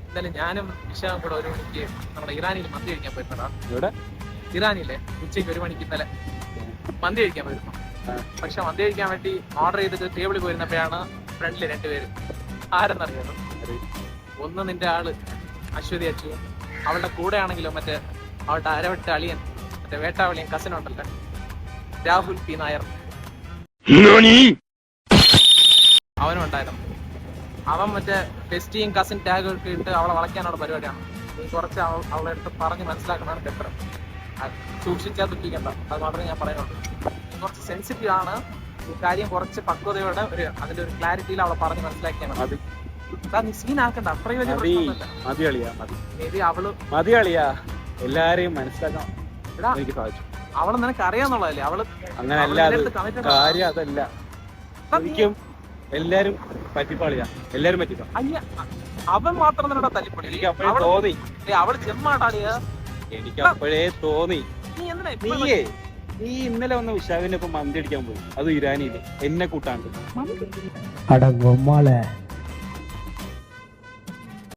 എന്തായാലും ഞാനും വിശാഖും കൂടെ ഒരു മണിക്ക് നമ്മുടെ ഇറാനിൽ മന്തി കഴിക്കാൻ പോയിരുന്നടാ. ഇറാനില്ലേ ഉച്ചയ്ക്ക് 1 മണിക്ക് ഇന്നലെ മന്തി കഴിക്കാൻ പോയിരുന്നു. പക്ഷെ മന്തി കഴിക്കാൻ വേണ്ടി ഓർഡർ ചെയ്തിട്ട് ടേബിളിൽ പോയിരുന്നപ്പോഴാണ് ഫ്രണ്ടില് 2 പേര്. ആരെന്നറിയാലോ? ഒന്ന് നിന്റെ ആള് അശ്വതി അച്ചു, അവളുടെ കൂടെ ആണെങ്കിലോ മറ്റേ അവളുടെ അരവട്ട അളിയൻ, മറ്റേ വേട്ടാവളിയൻ കസിൻ ഉണ്ടല്ലോ, രാഹുൽ പി നായർ, അവനും ഉണ്ടായിരുന്നു. അവൻ മറ്റേ ബെസ്റ്റിയും കസിൻ ടാഗ് ഒക്കെ ഇട്ട് അവളെ വളയ്ക്കാനുള്ള പരിപാടിയാണ്. നീ കുറച്ച് അവളെ അടുത്ത് പറഞ്ഞ് മനസ്സിലാക്കണമാണ് ബെറ്റർ. സൂക്ഷിച്ചാൽ ദുഃഖിക്കണ്ട, അത് മാത്രമേ ഞാൻ പറയുന്നുള്ളൂ. നീ കുറച്ച് സെൻസിറ്റീവ് ആണ്, ഈ കാര്യം കുറച്ച് പക്വതയോടെ അതിന്റെ ഒരു ക്ലാരിറ്റിയിൽ അവളെ പറഞ്ഞ് മനസ്സിലാക്കിയാണ്. നീ സീനാക്കണ്ട, അത്രയും വലിയ എല്ലാരെയും മനസ്സിലാക്കണം. അവള് നിനക്ക് അറിയാന്നുള്ളതല്ലേ? അവള് അങ്ങനെയല്ല, കാര്യം അതല്ല. ശരിക്കും എല്ലാരും പറ്റിപ്പാളിയാ, എല്ലാരും പറ്റിപ്പാ. അവൻ മാത്രം തന്നെ തല്ലിപ്പൊളി. എനിക്ക് അപ്പോഴേ തോന്നി, അവള് ചെമ്മാടാളിയ. എനിക്ക് അപ്പോഴേ തോന്നി. നീ ഇന്നലെ വന്ന വിശാഖിന്റെ ഒപ്പം മന്തി അടിക്കാൻ പോയി, അത് ഇറാനിയില്, എന്നെ കൂട്ടാണ്ട്.